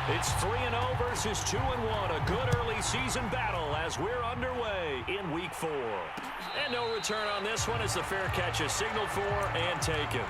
It's 3-0 versus 2-1. A good early season battle as we're underway in Week 4. And no return on this one as the fair catch is signaled for and taken.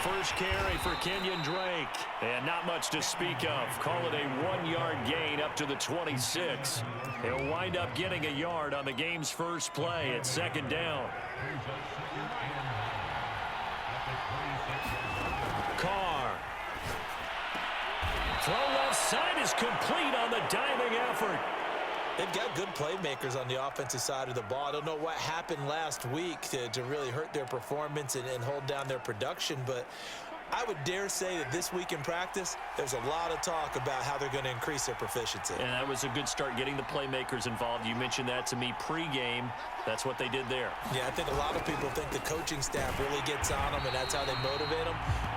First carry for Kenyon Drake. And not much to speak of. Call it a 1-yard gain up to the 26. He'll wind up getting a yard on the game's first play at second down. Carr. Throw left side is complete on the diving effort. They've got good playmakers on the offensive side of the ball. I don't know what happened last week to really hurt their performance and hold down their production, but I would dare say that this week in practice, there's a lot of talk about how they're going to increase their proficiency. And that was a good start getting the playmakers involved. You mentioned that to me pregame. That's what they did there. Yeah, I think a lot of people think the coaching staff really gets on them, and that's how they motivate them.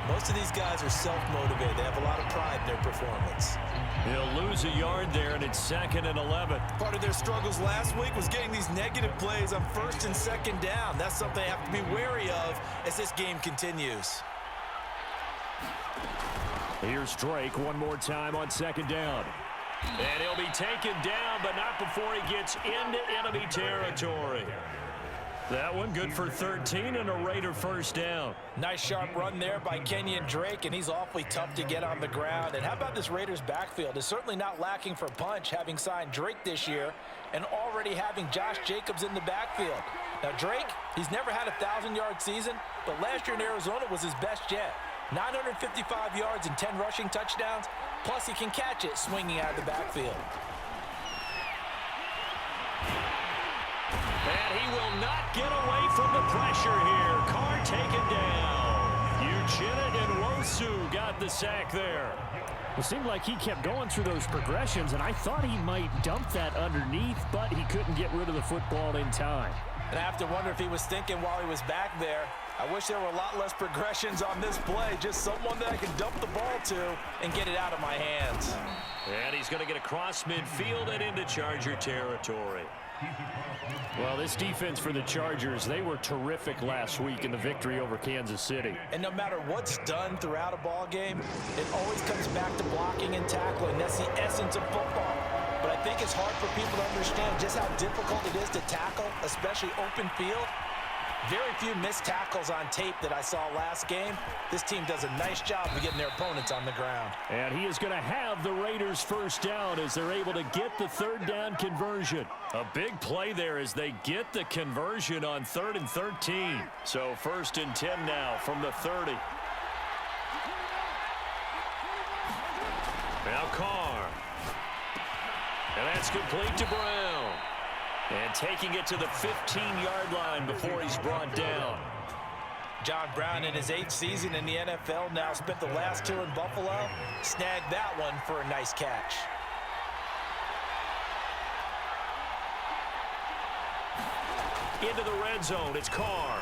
Most of these guys are self-motivated. They have a lot of pride in their performance. He'll lose a yard there, and it's 2nd and 11. Part of their struggles last week was getting these negative plays on 1st and 2nd down. That's something they have to be wary of as this game continues. Here's Drake one more time on 2nd down. And he'll be taken down, but not before he gets into enemy territory. That one good for 13 and a Raider first down. Nice sharp run there by Kenyon Drake, and he's awfully tough to get on the ground. And how about this Raiders backfield? It's certainly not lacking for punch, having signed Drake this year and already having Josh Jacobs in the backfield. Now Drake, he's never had a 1,000-yard season, but last year in Arizona was his best yet. 955 yards and 10 rushing touchdowns, plus he can catch it swinging out of the backfield. And he will not get away from the pressure here. Carr taken down. Uchenna and Wosu got the sack there. It seemed like he kept going through those progressions, and I thought he might dump that underneath, but he couldn't get rid of the football in time. And I have to wonder if he was thinking while he was back there, I wish there were a lot less progressions on this play. Just someone that I can dump the ball to and get it out of my hands. And he's going to get across midfield and into Charger territory. Well, this defense for the Chargers, they were terrific last week in the victory over Kansas City. And no matter what's done throughout a ball game, it always comes back to blocking and tackling. That's the essence of football. But I think it's hard for people to understand just how difficult it is to tackle, especially open field. Very few missed tackles on tape that I saw last game. This team does a nice job of getting their opponents on the ground. And he is going to have the Raiders first down as they're able to get the 3rd down conversion. A big play there as they get the conversion on 3rd and 13. So 1st and 10 now from the 30. Now Carr. And that's complete to Brown. And taking it to the 15-yard line before he's brought down. John Brown in his 8th season in the NFL now spent the last 2 in Buffalo. Snagged that one for a nice catch. Into the red zone, it's Carr.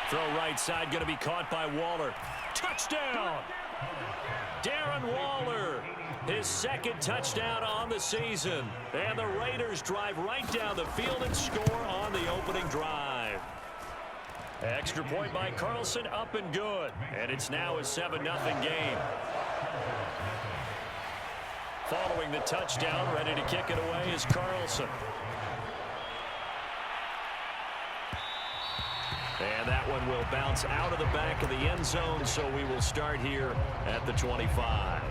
Throw right side, going to be caught by Waller. Touchdown! Darren Waller, his 2nd touchdown on the season. And the Raiders drive right down the field and score on the opening drive. Extra point by Carlson, up and good. And it's now a 7-0 game. Following the touchdown, ready to kick it away is Carlson. And that one will bounce out of the back of the end zone, so we will start here at the 25.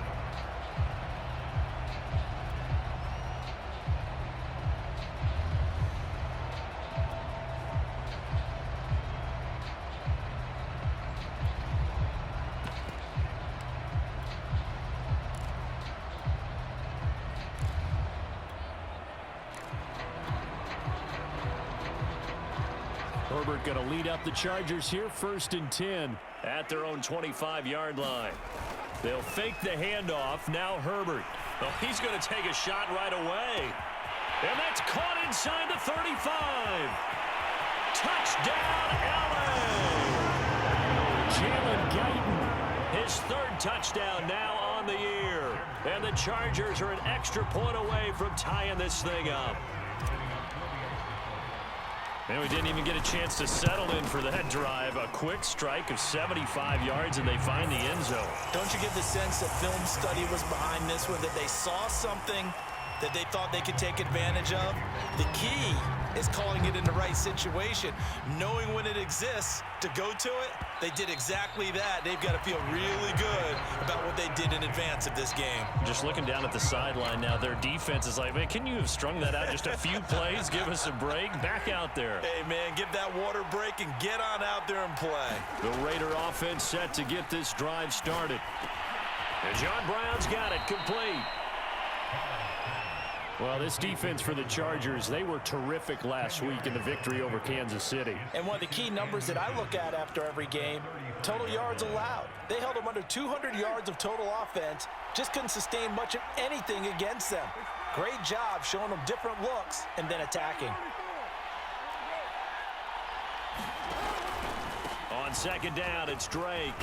Herbert going to lead up the Chargers here, 1st and 10 at their own 25-yard line. They'll fake the handoff. Now Herbert. Oh, he's going to take a shot right away. And that's caught inside the 35. Touchdown, LA! Jalen Guyton, his third touchdown now on the year. And the Chargers are an extra point away from tying this thing up. And we didn't even get a chance to settle in for that drive. A quick strike of 75 yards, and they find the end zone. Don't you get the sense that film study was behind this one, that they saw something that they thought they could take advantage of? The key is calling it in the right situation, knowing when it exists to go to it. They did exactly that. They've got to feel really good about what they did in advance of this game. Just looking down at the sideline now, their defense is like, man, can you have strung that out just a few plays? Give us a break. Back out there. Hey, man, give that water break and get on out there and play. The Raider offense set to get this drive started. And John Brown's got it complete. Well, this defense for the Chargers, they were terrific last week in the victory over Kansas City. And one of the key numbers that I look at after every game, total yards allowed. They held them under 200 yards of total offense, just couldn't sustain much of anything against them. Great job showing them different looks and then attacking. On second down, it's Drake.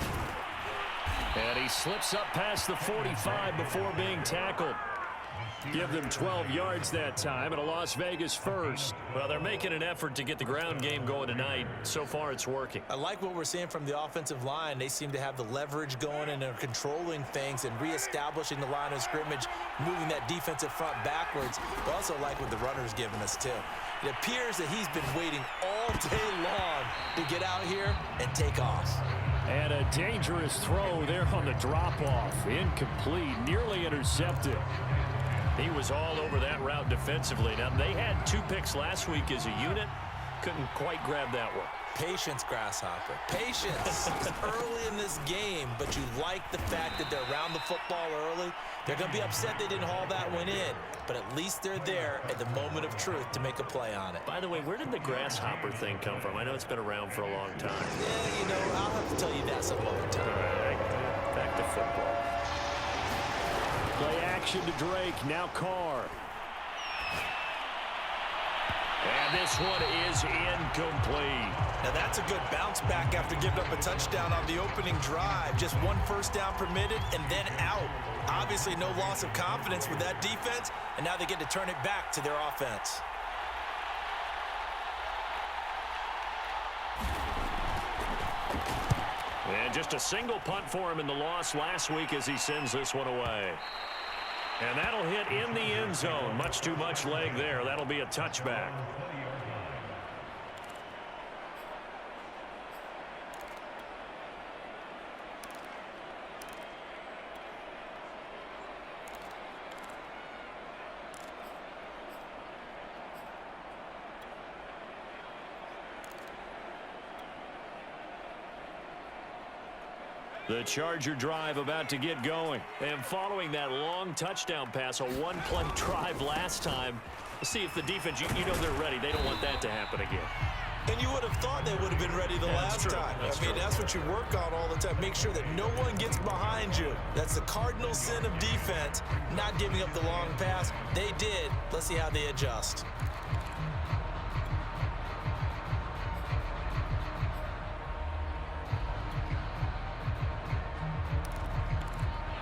And he slips up past the 45 before being tackled. Give them 12 yards that time and a Las Vegas first. Well, they're making an effort to get the ground game going tonight. So far, it's working. I like what we're seeing from the offensive line. They seem to have the leverage going and they're controlling things and reestablishing the line of scrimmage, moving that defensive front backwards. We also like what the runner's giving us, too. It appears that he's been waiting all day long to get out here and take off. And a dangerous throw there on the drop-off. Incomplete, nearly intercepted. He was all over that route defensively. Now, they had 2 picks last week as a unit. Couldn't quite grab that one. Patience, Grasshopper. Patience. It's early in this game, but you like the fact that they're around the football early. They're going to be upset they didn't haul that one in, but at least they're there at the moment of truth to make a play on it. By the way, where did the Grasshopper thing come from? I know it's been around for a long time. Yeah, you know, I'll have to tell you that some other time. All right, back to football. Play action to Drake, now Carr. And this one is incomplete. Now that's a good bounce back after giving up a touchdown on the opening drive. Just 1 first down permitted and then out. Obviously no loss of confidence with that defense, and now they get to turn it back to their offense. And just a single punt for him in the loss last week as he sends this one away. And that'll hit in the end zone. Much too much leg there. That'll be a touchback. The Charger drive about to get going. And following that long touchdown pass, a 1-play drive last time, let's see if the defense, you know they're ready. They don't want that to happen again. And you would have thought they would have been ready the last time. I mean, that's what you work on all the time. Make sure that no one gets behind you. That's the cardinal sin of defense, not giving up the long pass. They did. Let's see how they adjust.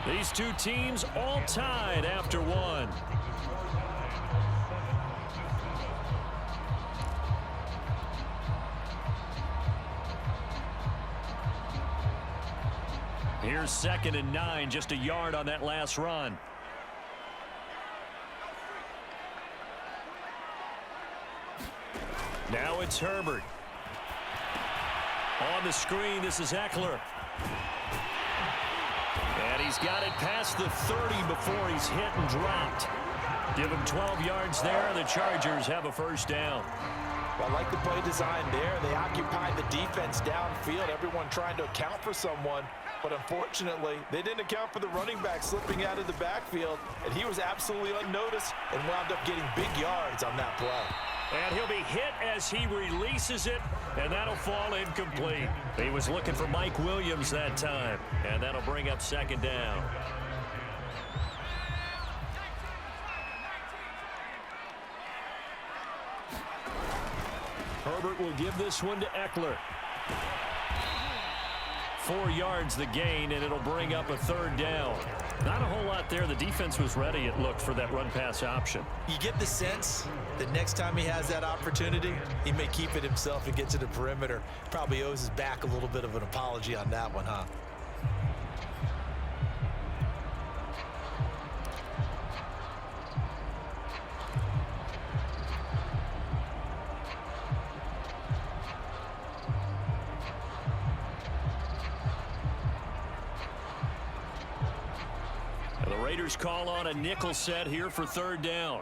These two teams all tied after one. Here's 2nd and 9, just a yard on that last run. Now it's Herbert. On the screen, this is Eckler. And he's got it past the 30 before he's hit and dropped. Give him 12 yards there. The Chargers have a first down. I like the play design there. They occupied the defense downfield, everyone trying to account for someone. But unfortunately, they didn't account for the running back slipping out of the backfield, and he was absolutely unnoticed and wound up getting big yards on that play. And he'll be hit as he releases it, and that'll fall incomplete. He was looking for Mike Williams that time, and that'll bring up 2nd down. Herbert will give this one to Eckler. 4 yards the gain, and it'll bring up a 3rd down. Not a whole lot there. The defense was ready, it looked, for that run-pass option. You get the sense that next time he has that opportunity, he may keep it himself and get to the perimeter. Probably owes his back a little bit of an apology on that one, huh? The Raiders call on a nickel set here for 3rd down.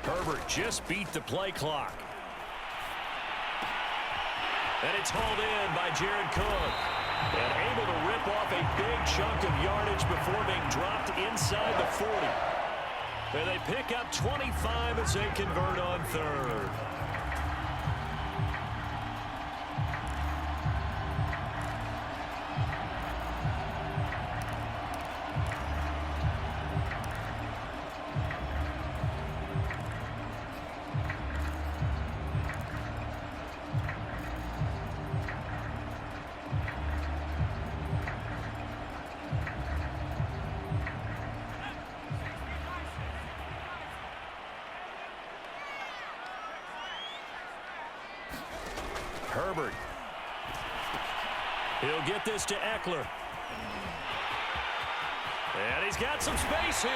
Herbert just beat the play clock. And it's hauled in by Jared Cook. And able to rip off a big chunk of yardage before being dropped inside the 40. And they pick up 25 as they convert on 3rd. Herbert. He'll get this to Eckler. And he's got some space here.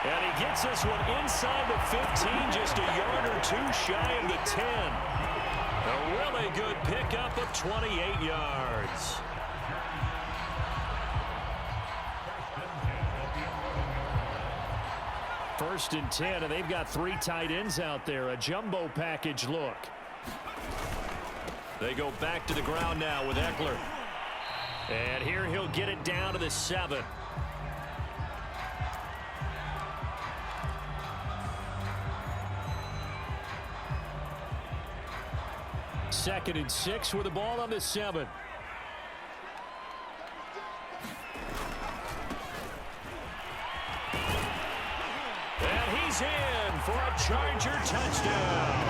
And he gets this one inside the 15, just a yard or 2 shy of the 10. A really good pickup of 28 yards. First and 10, and they've got 3 tight ends out there. A jumbo package look. They go back to the ground now with Eckler. And here he'll get it down to the 7. Second and 6 with the ball on the 7. And he's in for a Charger touchdown.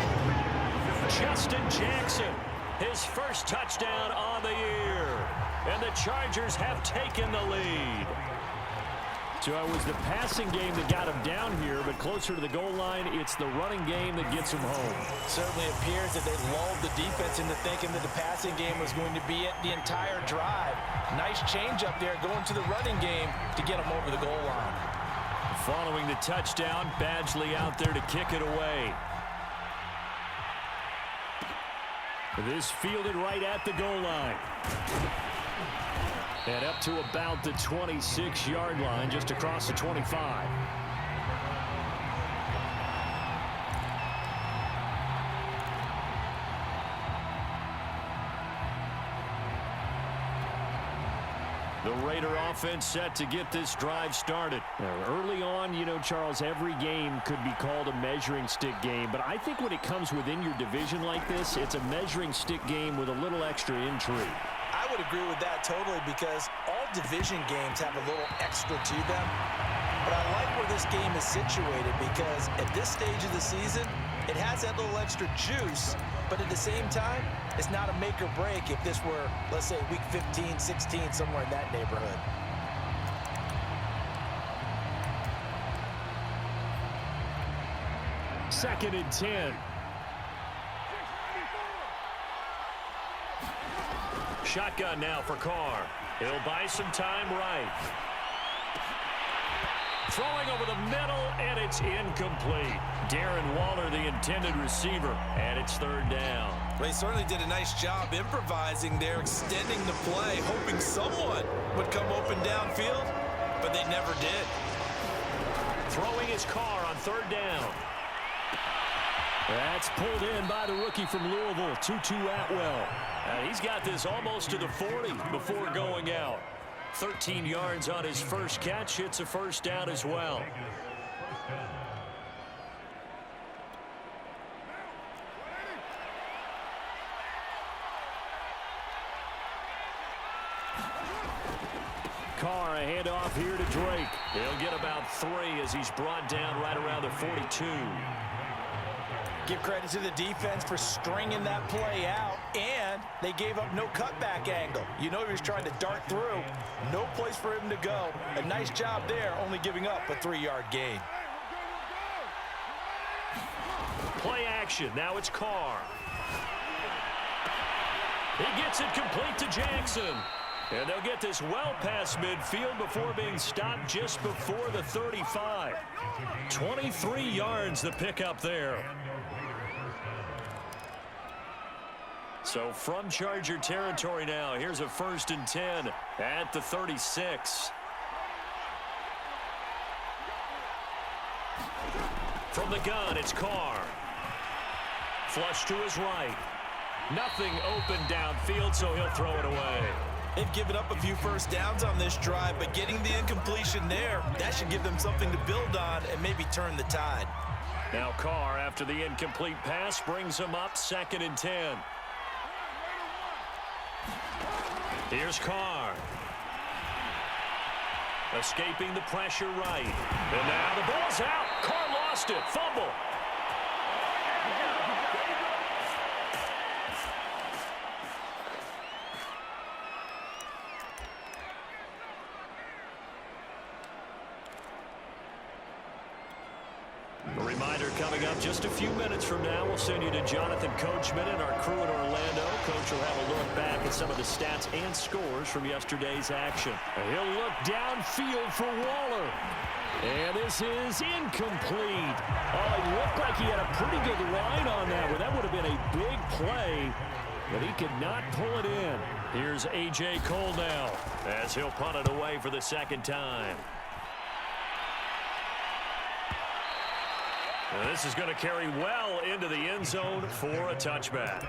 Justin Jackson, his first touchdown on the year. And the Chargers have taken the lead. So it was the passing game that got him down here, but closer to the goal line, it's the running game that gets him home. Certainly appears that they lulled the defense into thinking that the passing game was going to be it the entire drive. Nice change up there going to the running game to get him over the goal line. Following the touchdown, Badgley out there to kick it away. This fielded right at the goal line. And up to about the 26-yard line, just across the 25. The Raider offense set to get this drive started. Early on, you know, Charles, every game could be called a measuring stick game. But I think when it comes within your division like this, it's a measuring stick game with a little extra intrigue. I would agree with that totally because all division games have a little extra to them. But I like where this game is situated because at this stage of the season, it has that little extra juice. But at the same time, it's not a make or break if this were, let's say, week 15, 16, somewhere in that neighborhood. Second and 10. Shotgun now for Carr. He'll buy some time right. Throwing over the middle, and it's incomplete. Darren Waller, the intended receiver, and it's 3rd down. Well, he certainly did a nice job improvising there, extending the play, hoping someone would come open downfield, but they never did. Throwing his Carr on 3rd down. That's pulled in by the rookie from Louisville, Tutu Atwell. He's got this almost to the 40 before going out. 13 yards on his first catch. It's a 1st down as well. Carr, a handoff here to Drake. He'll get about 3 as he's brought down right around the 42. Give credit to the defense for stringing that play out, and they gave up no cutback angle. You know he was trying to dart through. No place for him to go. A nice job there, only giving up a 3-yard gain. Play action. Now it's Carr. He gets it complete to Jackson. And they'll get this well past midfield before being stopped just before the 35. 23 yards the pickup there. So from Charger territory now, here's a 1st and 10 at the 36. From the gun, it's Carr. Flush to his right. Nothing open downfield, so he'll throw it away. They've given up a few first downs on this drive, but getting the incompletion there, that should give them something to build on and maybe turn the tide. Now Carr, after the incomplete pass, brings him up 2nd and 10. Here's Carr. Escaping the pressure right. And now the ball's out. Carr lost it. Fumble. A reminder coming up just a few minutes from now. We'll send you to Jonathan Coachman and our crew in Orlando. Coach will have a look back at some of the stats and scores from yesterday's action. He'll look downfield for Waller. And this is incomplete. Oh, it looked like he had a pretty good line on that one. That would have been a big play, but he could not pull it in. Here's A.J. Cole now as he'll punt it away for the 2nd time. Now this is going to carry well into the end zone for a touchback.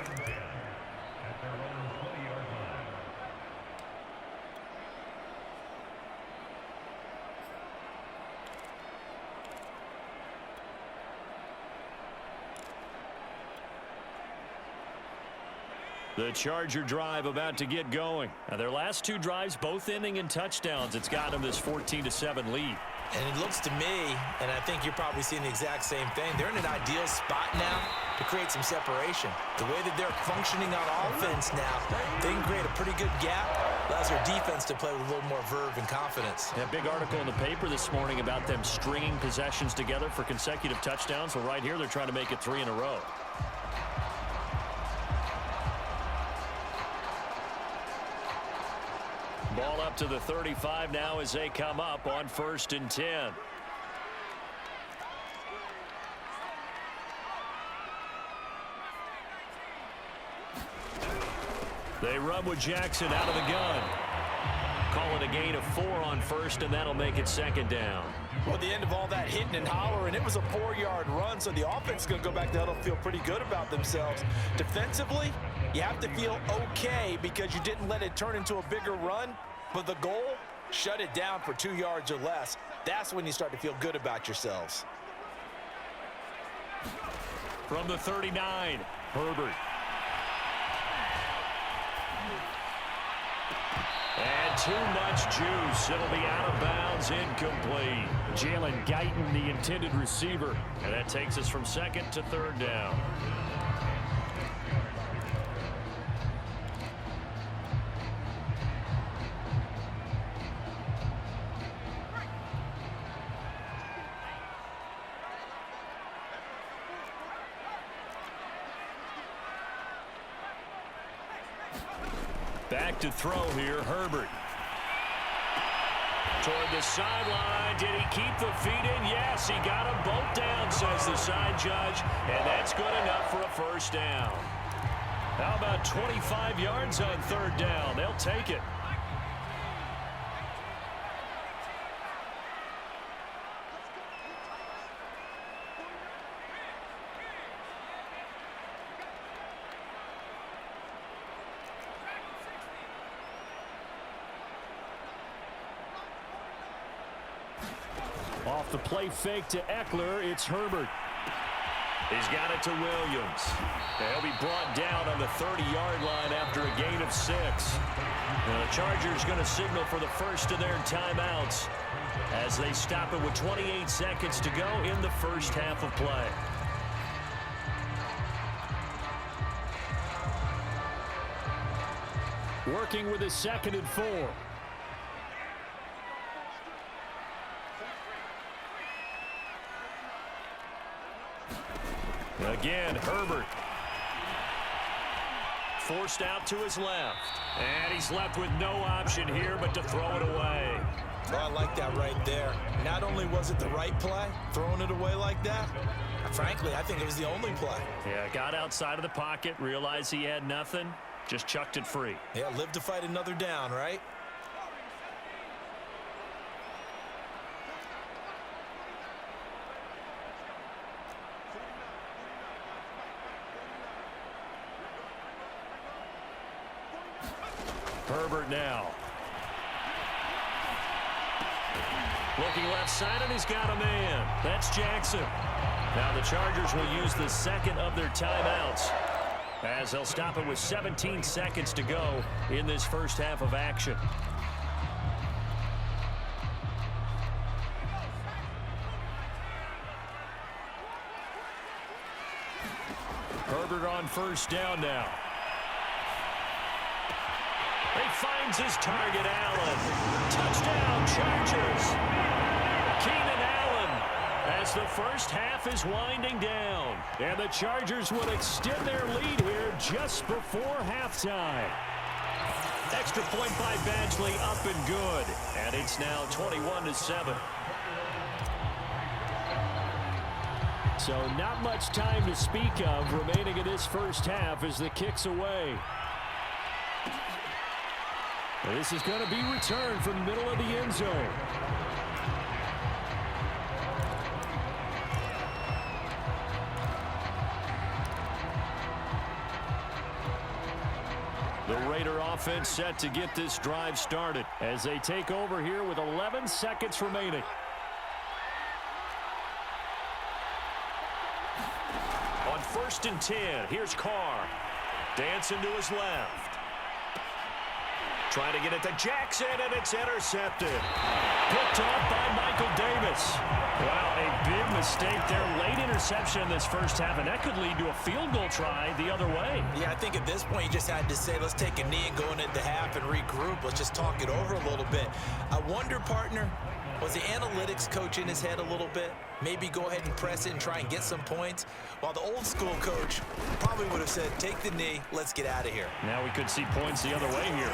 The Charger drive about to get going. Now their last 2 drives both ending in touchdowns. It's got them this 14-7 lead. And it looks to me, and I think you're probably seeing the exact same thing, they're in an ideal spot now to create some separation. The way that they're functioning on offense now, they can create a pretty good gap. Allows their defense to play with a little more verve and confidence. A big article in the paper this morning about them stringing possessions together for consecutive touchdowns. Well, right here, they're trying to make it 3 in a row. Ball up to the 35 now as they come up on 1st and 10. They run with Jackson out of the gun. Call it a gain of 4 on 1st, and that'll make it 2nd down. Well, at the end of all that hitting and hollering, it was a 4-yard run, so the offense is going to go back to huddle, feel pretty good about themselves. Defensively, you have to feel okay because you didn't let it turn into a bigger run, but the goal, shut it down for 2 yards or less. That's when you start to feel good about yourselves. From the 39, Herbert. And too much juice. It'll be out of bounds, incomplete. Jalen Guyton, the intended receiver. And that takes us from 2nd to 3rd down. Back to throw here, Herbert. Toward the sideline. Did he keep the feet in? Yes, he got them both down, says the side judge. And that's good enough for a 1st down. How about 25 yards on 3rd down? They'll take it. Off the play fake to Eckler, it's Herbert. He's got it to Williams. He'll be brought down on the 30-yard line after a gain of 6. And the Chargers going to signal for the first of their timeouts as they stop it with 28 seconds to go in the first half of play. Working with a 2nd and 4. Again, Herbert. Forced out to his left. And he's left with no option here but to throw it away. Oh, I like that right there. Not only was it the right play, throwing it away like that, frankly, I think it was the only play. Yeah, got outside of the pocket, realized he had nothing, just chucked it free. Yeah, live to fight another down, right? Herbert now. Looking left side, and he's got a man. That's Jackson. Now the Chargers will use the second of their timeouts as they'll stop it with 17 seconds to go in this first half of action. Herbert on first down now. He finds his target, Allen. Touchdown, Chargers. Keenan Allen as the first half is winding down. And the Chargers would extend their lead here just before halftime. Extra point by Badgley up and good. And it's now 21-7. So not much time to speak of remaining in this first half as the kick's away. This is going to be returned from the middle of the end zone. The Raider offense set to get this drive started as they take over here with 11 seconds remaining. On 1st and 10, here's Carr. Dancing to his left. Trying to get it to Jackson, and it's intercepted. Picked off by Michael Davis. Wow, a big mistake there. Late interception in this first half, and that could lead to a field goal try the other way. Yeah, I think at this point you just had to say, let's take a knee and go into the half and regroup. Let's just talk it over a little bit. I wonder, partner, was the analytics coach in his head a little bit? Maybe go ahead and press it and try and get some points? While the old school coach probably would have said, take the knee, let's get out of here. Now we could see points the other way here.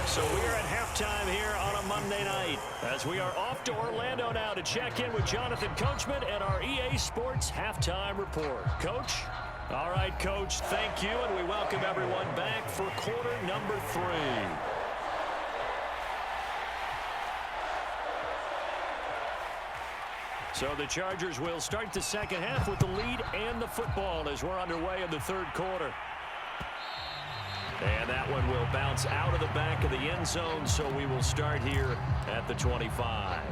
So we are at halftime here on a Monday night as we are off to Orlando now to check in with Jonathan Coachman and our EA Sports Halftime Report. Coach? All right, Coach, thank you, and we welcome everyone back for quarter number 3. So the Chargers will start the second half with the lead and the football as we're underway in the third quarter. And that one will bounce out of the back of the end zone, so we will start here at the 25.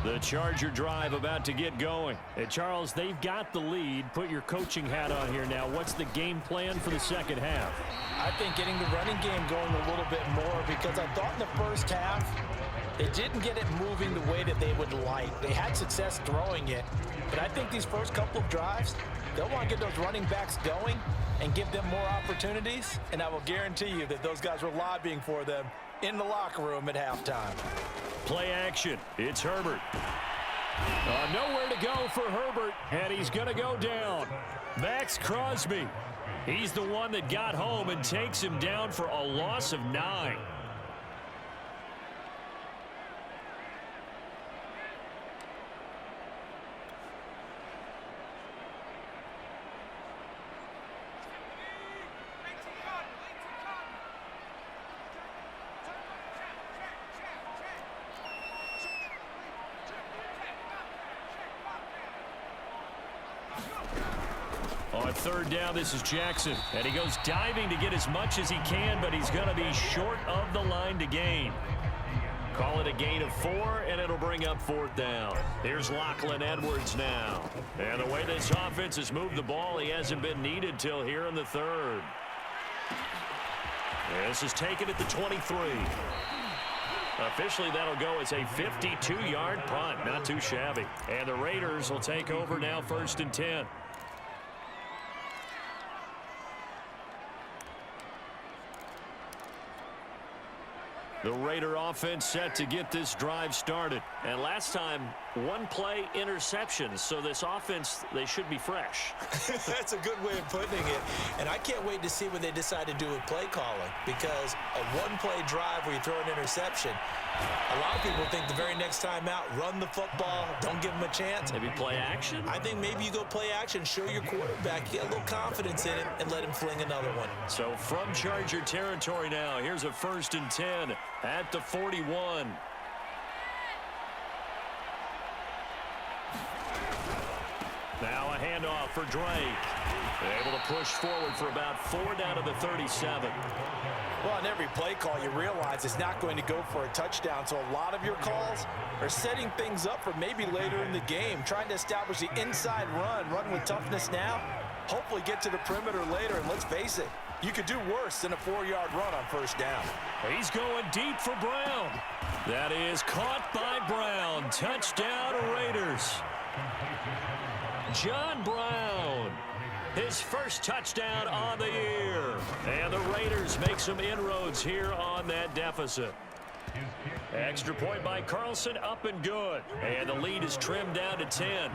The Charger drive about to get going. And Charles, they've got the lead. Put your coaching hat on here now. What's the game plan for the second half? I think getting the running game going a little bit more, because I thought in the first half they didn't get it moving the way that they would like. They had success throwing it, but I think these first couple of drives, they'll want to get those running backs going and give them more opportunities, and I will guarantee you that those guys were lobbying for them in the locker room at halftime. Play action. It's Herbert. Nowhere to go for Herbert, and he's going to go down. Max Crosby. He's the one that got home and takes him down for a loss of 9. On third down, this is Jackson, and he goes diving to get as much as he can, but he's going to be short of the line to gain. Call it a gain of 4, and it'll bring up 4th down. Here's Lachlan Edwards now. And the way this offense has moved the ball, he hasn't been needed till here in the 3rd. This is taken at the 23. Officially, that'll go as a 52-yard punt. Not too shabby. And the Raiders will take over now 1st and 10. The Raider offense set to get this drive started. And last time, 1-play interception. So this offense, they should be fresh. That's a good way of putting it. And I can't wait to see what they decide to do with play calling. Because a 1-play drive where you throw an interception, a lot of people think the very next time out, run the football, don't give them a chance. Maybe play action? I think maybe you go play action, show your quarterback, get a little confidence in him, and let him fling another one. So from Charger territory now, here's a 1st and 10 at the 41. Now a handoff for Drake. Able to push forward for about 4 down to the 37. Well, on every play call, you realize it's not going to go for a touchdown. So a lot of your calls are setting things up for maybe later in the game, trying to establish the inside run with toughness now, hopefully get to the perimeter later. And let's face it, you could do worse than a 4-yard run on 1st down. He's going deep for Brown. That is caught by Brown. Touchdown, Raiders. John Brown, his first touchdown on the year. And the Raiders make some inroads here on that deficit. Extra point by Carlson, up and good. And the lead is trimmed down to 10.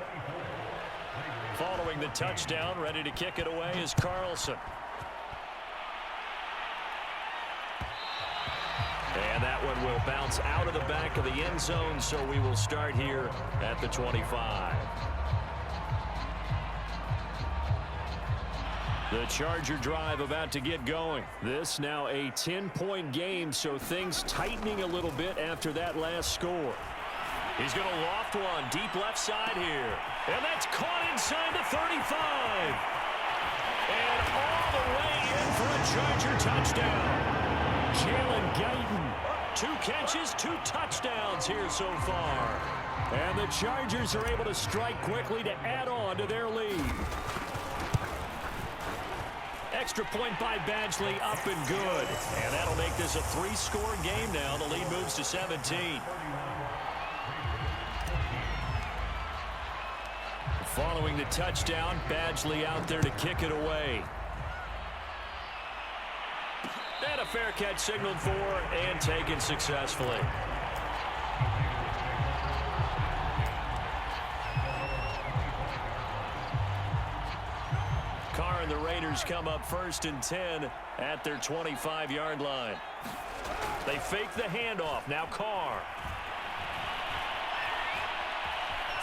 Following the touchdown, ready to kick it away is Carlson. And that one will bounce out of the back of the end zone, so we will start here at the 25. The Charger drive about to get going. This now a 10-point game, so things tightening a little bit after that last score. He's going to loft one deep left side here. And that's caught inside the 35. And all the way in for a Charger touchdown. Jalen Guyton, 2 catches, 2 touchdowns here so far. And the Chargers are able to strike quickly to add on to their lead. Extra point by Badgley, up and good. And that'll make this a 3-score game now. The lead moves to 17. Following the touchdown, Badgley out there to kick it away. And a fair catch signaled for and taken successfully. Carr and the Raiders come up 1st and 10 at their 25-yard line. They fake the handoff. Now Carr.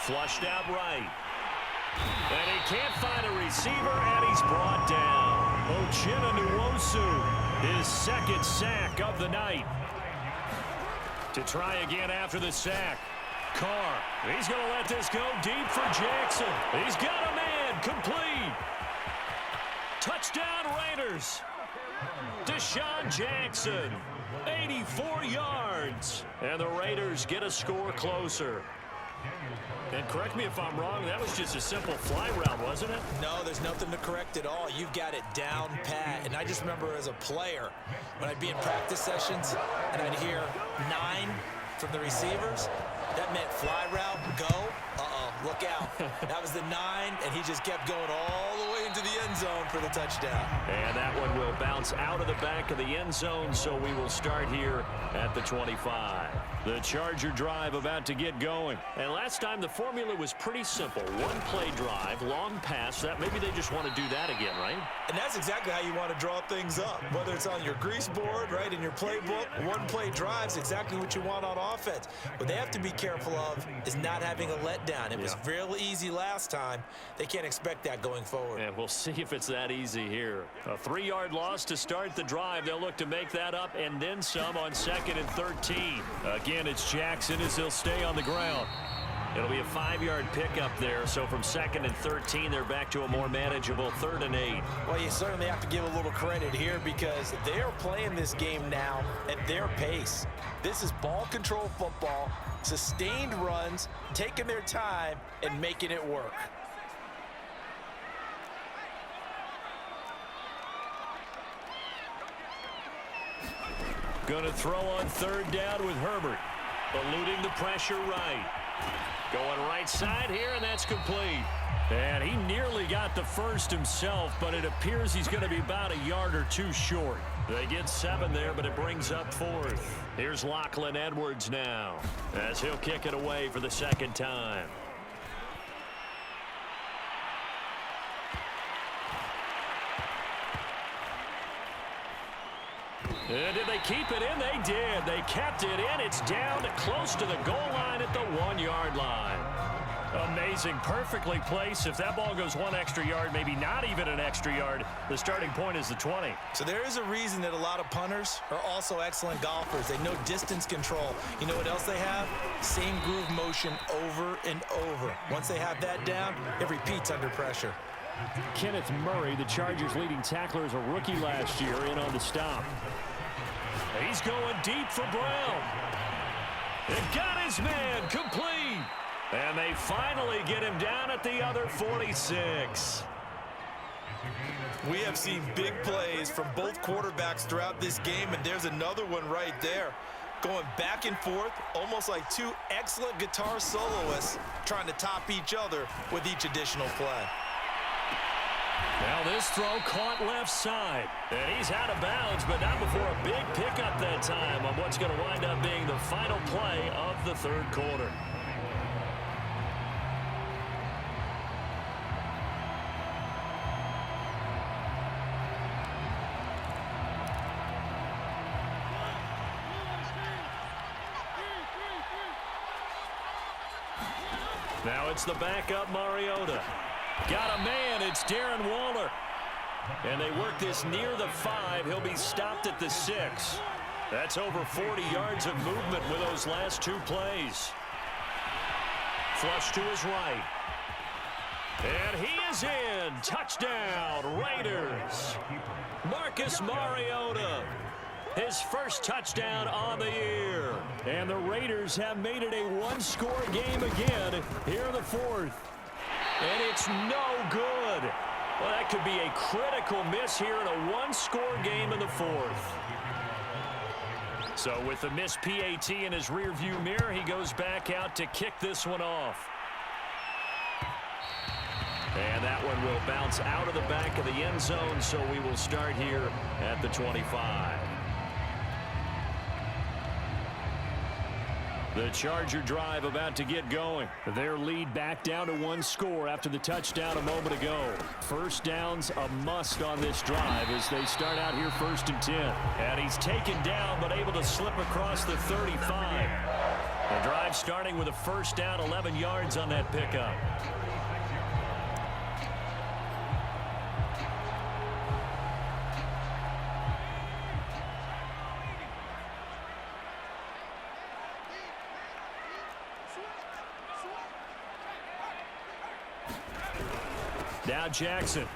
Flushed out right. And he can't find a receiver, and he's brought down. Uchenna Nwosu, his 2nd sack of the night. To try again after the sack. Carr, he's going to let this go deep for Jackson. He's got a man, complete. Touchdown Raiders. Deshaun Jackson, 84 yards. And the Raiders get a score closer. And correct me if I'm wrong, that was just a simple fly route, wasn't it? No, there's nothing to correct at all. You've got it down pat. And I just remember as a player, when I'd be in practice sessions and I'd hear 9 from the receivers, that meant fly route, go. Look out. That was the 9, and he just kept going all the way into the end zone for the touchdown. And that one will bounce out of the back of the end zone, so we will start here at the 25. The Charger drive about to get going. And last time the formula was pretty simple. 1-play drive, long pass. That maybe they just want to do that again, right? And that's exactly how you want to draw things up. Whether it's on your grease board, right, in your playbook, 1-play drive's exactly what you want on offense. What they have to be careful of is not having a letdown. It was real easy last time. They can't expect that going forward. And we'll see if it's that easy here. A 3-yard loss to start the drive. They'll look to make that up and then some on 2nd and 13. Again, it's Jackson as he'll stay on the ground. It'll be a 5-yard pickup there, so from 2nd and 13, they're back to a more manageable 3rd and 8. Well, you certainly have to give a little credit here because they're playing this game now at their pace. This is ball control football, sustained runs, taking their time, and making it work. Going to throw on 3rd down with Herbert. Eluding the pressure right. Going right side here, and that's complete. And he nearly got the first himself, but it appears he's going to be about a yard or two short. They get 7 there, but it brings up 4th. Here's Lachlan Edwards now, as he'll kick it away for the 2nd time. And did they keep it in? They did. They kept it in. It's down to close to the goal line at the 1-yard line. Amazing. Perfectly placed. If that ball goes 1 extra yard, maybe not even an extra yard, the starting point is the 20. So there is a reason that a lot of punters are also excellent golfers. They know distance control. You know what else they have? Same groove motion over and over. Once they have that down, it repeats under pressure. Kenneth Murray, the Chargers' leading tackler, is a rookie last year, in on the stop. He's going deep for Brown. It got his man complete. And they finally get him down at the other 46. We have seen big plays from both quarterbacks throughout this game, and there's another one right there. Going back and forth, almost like two excellent guitar soloists trying to top each other with each additional play. Now this throw caught left side. And he's out of bounds, but not before a big pickup that time on what's going to wind up being the final play of the 3rd quarter. Now it's the backup Mariota. Got a man. It's Darren Waller. And they work this near the 5. He'll be stopped at the 6. That's over 40 yards of movement with those last 2 plays. Flush to his right. And he is in. Touchdown, Raiders. Marcus Mariota. His first touchdown on the year. And the Raiders have made it a one-score game again here in the 4th. And it's no good. Well, that could be a critical miss here in a one-score game in the 4th. So with the missed PAT in his rearview mirror, he goes back out to kick this one off. And that one will bounce out of the back of the end zone, so we will start here at the 25. The Charger drive about to get going. Their lead back down to 1 score after the touchdown a moment ago. First down's a must on this drive as they start out here 1st and 10. And he's taken down but able to slip across the 35. The drive starting with a first down, 11 yards on that pickup. Now Jackson.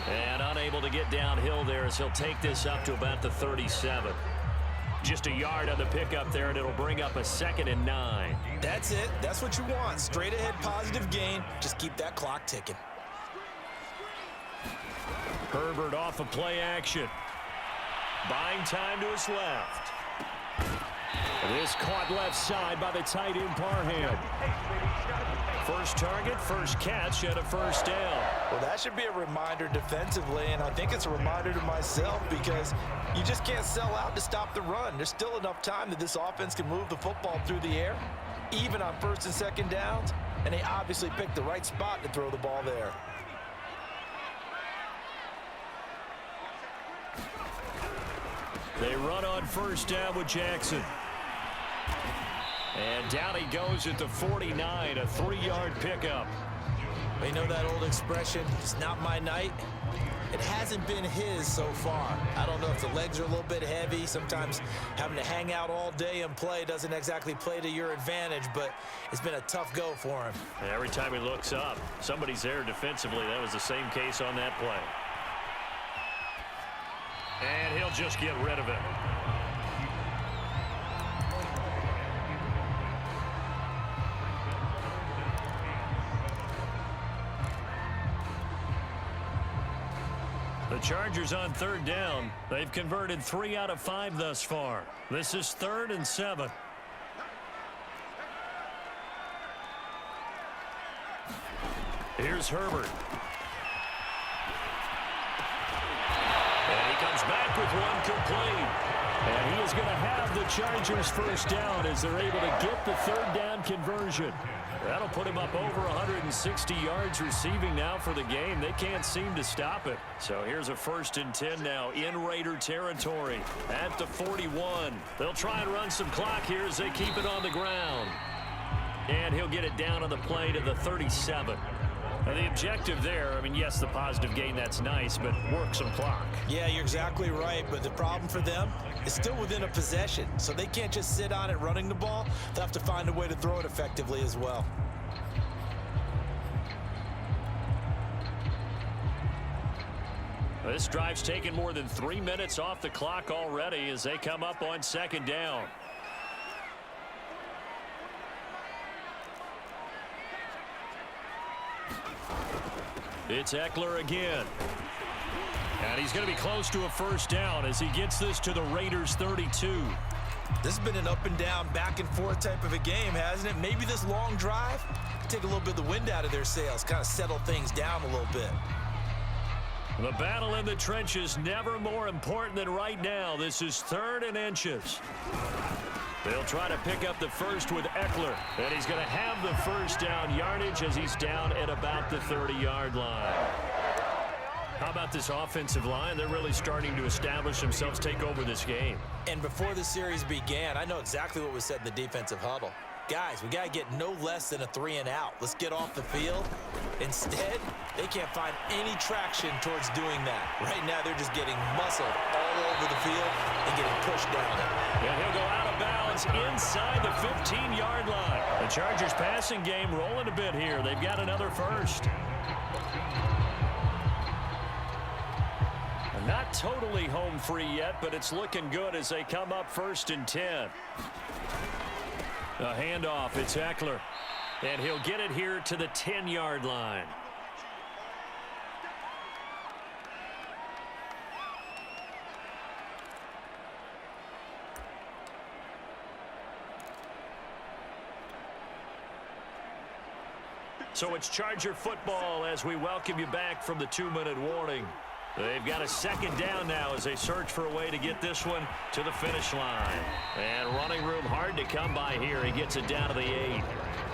And unable to get downhill there as he'll take this up to about the 37. Just a yard on the pickup there, and it'll bring up a 2nd and 9. That's it. That's what you want. Straight ahead positive gain. Just keep that clock ticking. Herbert off of play action. Buying time to his left. This caught left side by the tight end Parham. First target, first catch, and a first down. Well, that should be a reminder defensively, and I think it's a reminder to myself because you just can't sell out to stop the run. There's still enough time that this offense can move the football through the air, even on 1st and 2nd downs, and they obviously picked the right spot to throw the ball there. They run on first down with Jackson. And down he goes at the 49, a 3-yard pickup. They know that old expression, it's not my night. It hasn't been his so far. I don't know if the legs are a little bit heavy. Sometimes having to hang out all day and play doesn't exactly play to your advantage, but it's been a tough go for him. And every time he looks up, somebody's there defensively. That was the same case on that play. And he'll just get rid of it. The Chargers on third down. They've converted 3 out of 5 thus far. This is 3rd and 7. Here's Herbert. And he comes back with one complete. And he is going to have the Chargers first down as they're able to get the third down conversion. That'll put him up over 160 yards receiving now for the game. They can't seem to stop it. So here's a 1st and 10 now in Raider territory at the 41. They'll try and run some clock here as they keep it on the ground. And he'll get it down on the play to the 37. Now the objective there, I mean, yes, the positive gain, that's nice, but work some clock. Yeah, you're exactly right, but the problem for them is still within a possession, so they can't just sit on it running the ball. They'll have to find a way to throw it effectively as well. This drive's taken more than 3 minutes off the clock already as they come up on 2nd down. It's Eckler again. And he's going to be close to a first down as he gets this to the Raiders 32. This has been an up and down, back and forth type of a game, hasn't it? Maybe this long drive take a little bit of the wind out of their sails, kind of settle things down a little bit. The battle in the trenches never more important than right now. This is 3rd and inches. They'll try to pick up the first with Eckler, and he's going to have the first down yardage as he's down at about the 30-yard line. How about this offensive line? They're really starting to establish themselves, take over this game. And before the series began, I know exactly what was said in the defensive huddle. Guys, we got to get no less than a 3 and out. Let's get off the field. Instead, they can't find any traction towards doing that. Right now, they're just getting muscled all over the field and getting pushed down it. And he'll go out of bounds inside the 15-yard line. The Chargers passing game rolling a bit here. They've got another first. Not totally home free yet, but it's looking good as they come up 1st and 10. A handoff, it's Eckler. And he'll get it here to the 10-yard line. So it's Charger football as we welcome you back from the 2-minute warning. They've got a 2nd down now as they search for a way to get this one to the finish line. And running room hard to come by here. He gets it down to the 8.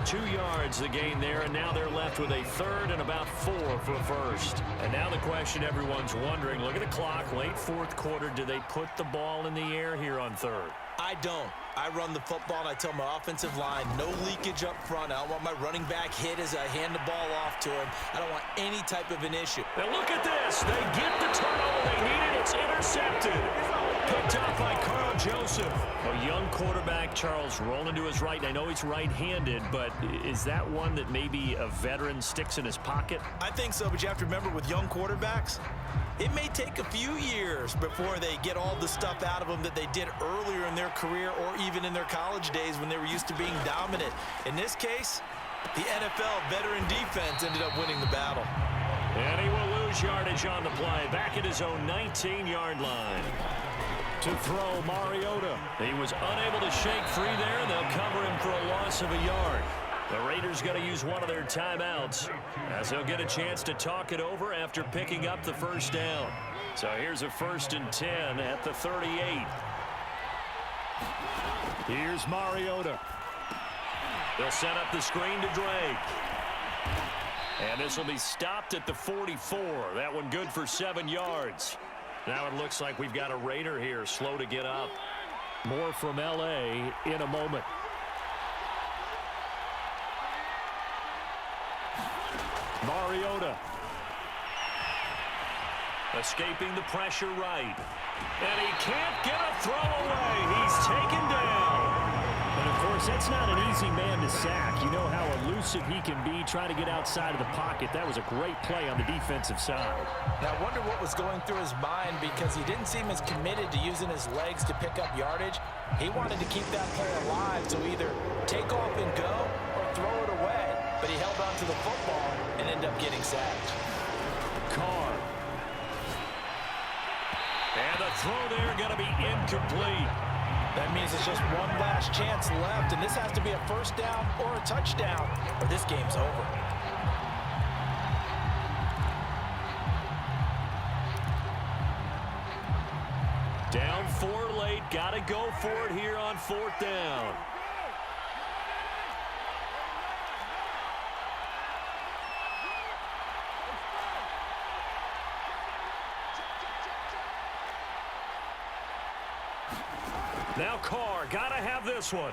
2 yards the gain there, and now they're left with a 3rd and about 4 for a first. And now the question everyone's wondering, look at the clock, late 4th quarter, do they put the ball in the air here on 3rd? I don't. I run the football, and I tell my offensive line, no leakage up front. I don't want my running back hit as I hand the ball off to him. I don't want any type of an issue. Now look at this. They get the turnover they needed. It's intercepted. Picked up by Carl Joseph. A young quarterback, Charles, rolling to his right. I know he's right-handed, but is that one that maybe a veteran sticks in his pocket? I think so, but you have to remember with young quarterbacks, it may take a few years before they get all the stuff out of them that they did earlier in their career or even in their college days when they were used to being dominant. In this case, the NFL veteran defense ended up winning the battle. And he will lose yardage on the play. Back at his own 19-yard line. To throw, Mariota. He was unable to shake free there, and they'll cover him for a loss of a yard. The Raiders going to use one of their timeouts as they'll get a chance to talk it over after picking up the first down. So here's a 1st and 10 at the 38. Here's Mariota. They'll set up the screen to Drake. And this will be stopped at the 44. That one good for 7 yards. Now it looks like we've got a Raider here slow to get up. More from L.A. in a moment. Mariota. Escaping the pressure right. And he can't get a throw away. He's taken down. And, of course, that's not an easy man to sack. You know how elusive he can be trying to get outside of the pocket. That was a great play on the defensive side. Now, I wonder what was going through his mind because he didn't seem as committed to using his legs to pick up yardage. He wanted to keep that play alive to either take off and go or throw it away. But he held on to the football and ended up getting sacked. Carr. And the throw there going to be incomplete. That means it's just one last chance left, and this has to be a first down or a touchdown, or this game's over. Down 4 late. Got to go for it here on 4th down. Now Carr, got to have this one.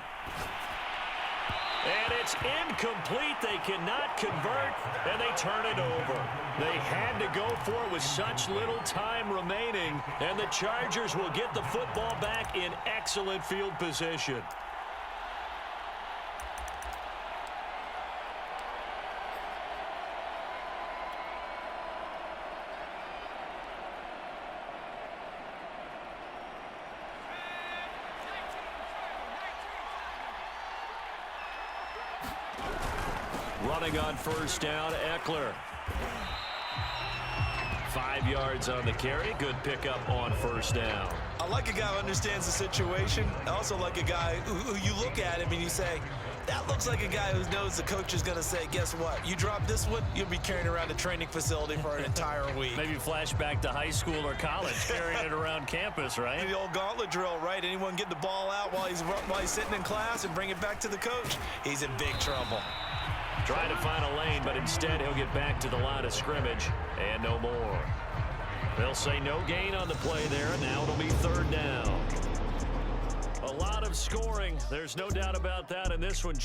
And it's incomplete. They cannot convert, and they turn it over. They had to go for it with such little time remaining, and the Chargers will get the football back in excellent field position. Running on first down, Eckler. 5 yards on the carry. Good pickup on first down. I like a guy who understands the situation. I also like a guy who you look at him and you say, that looks like a guy who knows the coach is going to say, guess what? You drop this one, you'll be carrying around a training facility for an entire week. Maybe flashback to high school or college, carrying it around campus, right? The old gauntlet drill, right? Anyone get the ball out while he's sitting in class and bring it back to the coach? He's in big trouble. Trying to find a lane, but instead he'll get back to the line of scrimmage and no more. They'll say no gain on the play there, and now it'll be 3rd down. A lot of scoring. There's no doubt about that in this one.